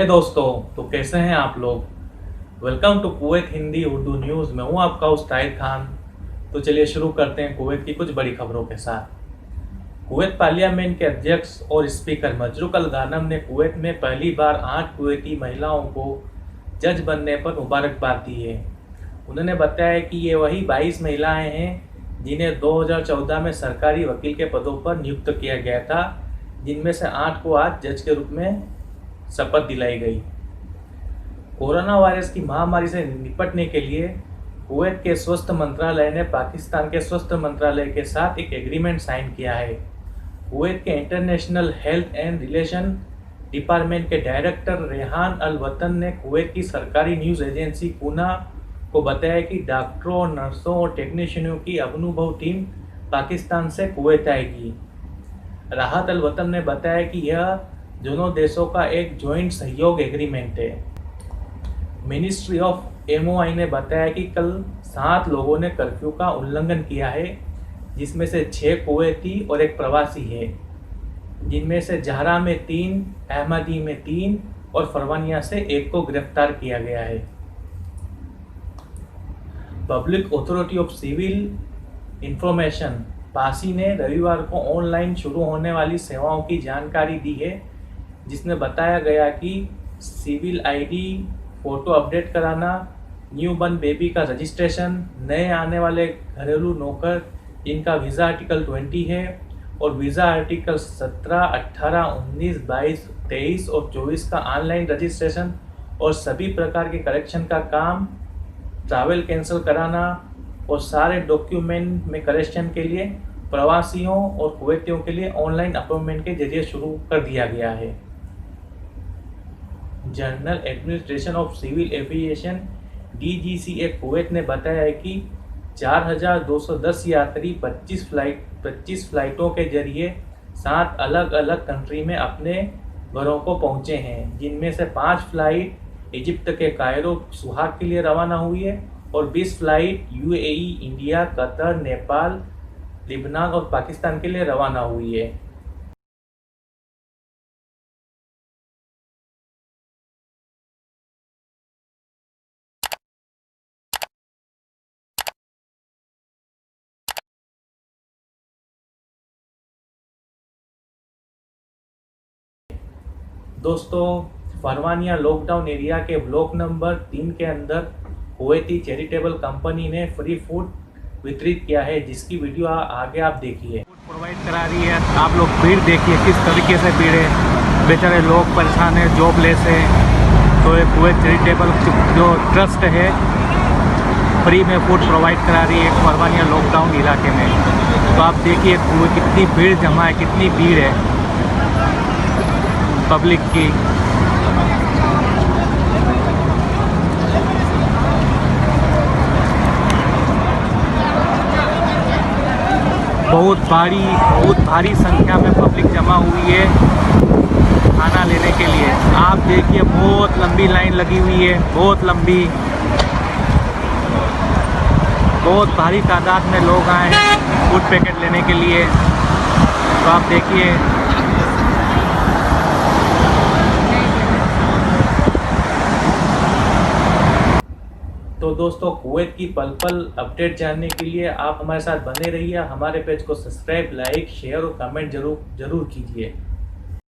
हे दोस्तों, तो कैसे हैं आप लोग। Welcome to Kuwait Hindi Urdu news. मैं हूं आपका होस्ट ताहिर खान। तो चलिए शुरू करते हैं कुवैत की कुछ बड़ी खबरों के साथ। कुवैत पार्लियामेंट के अध्यक्ष और स्पीकर मजरूक अल गानम ने कुवैत में पहली बार 8 कुवैती महिलाओं को जज बनने पर मुबारकबाद दी है। उन्होंने बताया कि ये वही 22 महिलाएं हैं जिन्हें 2014 में सरकारी वकील के पदों पर नियुक्त किया गया था, जिनमें से 8 को आज जज के रूप में शपथ दिलाई गई। कोरोना वायरस की महामारी से निपटने के लिए कुवैत के स्वास्थ्य मंत्रालय ने पाकिस्तान के स्वास्थ्य मंत्रालय के साथ एक एग्रीमेंट साइन किया है। कुवैत के international health and relation department के डायरेक्टर रेहान अल वतन ने कुवैत की सरकारी न्यूज़ एजेंसी पूना को बताया कि डॉक्टरों, नर्सों और टेक्नीशियनों की अनुभव टीम पाकिस्तान से कुवैत आएगी। राहत अल वतन ने बताया कि यह दोनों देशों का एक जॉइंट सहयोग एग्रीमेंट है। मिनिस्ट्री ऑफ एमओआई ने बताया कि कल 7 लोगों ने कर्फ्यू का उल्लंघन किया है, जिसमें से 6 कुवैती और एक प्रवासी है, जिनमें से जहरा में 3, अहमदी में 3 और फरवानिया से 1 को गिरफ्तार किया गया है। Public authority of civil information PACI ने रविवार को ऑनलाइन शुरू होने वाली सेवाओं की जानकारी दी है, जिसमें बताया गया कि सिविल आईडी, फ़ोटो अपडेट कराना, न्यू बर्न बेबी का रजिस्ट्रेशन, नए आने वाले घरेलू नौकर जिनका वीज़ा आर्टिकल 20 है और वीज़ा आर्टिकल 17, 18, 19, 22, 23 और 24 का ऑनलाइन रजिस्ट्रेशन और सभी प्रकार के करेक्शन का काम, ट्रैवल कैंसिल कराना और सारे डॉक्यूमेंट में करेक्शन के लिए प्रवासियों और कुवैतियों के लिए ऑनलाइन अपॉइंटमेंट के जरिए शुरू कर दिया गया है। General administration of civil aviation DGCA Kuwait ने बताया है कि 4210 यात्री 25 फ्लाइटों के जरिए 7 अलग अलग कंट्री में अपने घरों को पहुंचे हैं, जिनमें से 5 फ्लाइट इजिप्ट के कायरो सुहाग के लिए रवाना हुई है और 20 flight UAE, India, Qatar, Nepal, Lebanon और पाकिस्तान के लिए रवाना हुई है। दोस्तों, फरवानिया लॉकडाउन एरिया के ब्लॉक नंबर 3 के अंदर कुवैती चैरिटेबल कंपनी ने फ्री फूड वितरित किया है, जिसकी वीडियो आगे आप देखिए। फूड प्रोवाइड करा रही है। आप लोग भीड़ देखिए किस तरीके से भीड़ है। बेचारे लोग परेशान हैं, जॉबलेस है। तो ये कुवैत चैरिटेबल जो ट्रस्ट है फ्री में फूड प्रोवाइड करा रही है फरवानिया लॉकडाउन इलाके में। तो आप देखिए कितनी भीड़ जमा है, कितनी भीड़ है पब्लिक की। बहुत भारी संख्या में पब्लिक जमा हुई है खाना लेने के लिए। आप देखिए बहुत लंबी लाइन लगी हुई है, बहुत लंबी, बहुत भारी तादाद में लोग आए हैं फूड पैकेट लेने के लिए। तो आप देखिए तो दोस्तों, कुवैत की पल पल अपडेट जानने के लिए आप हमारे साथ बने रहिए। हमारे पेज को सब्सक्राइब, लाइक, शेयर और कमेंट जरूर कीजिए।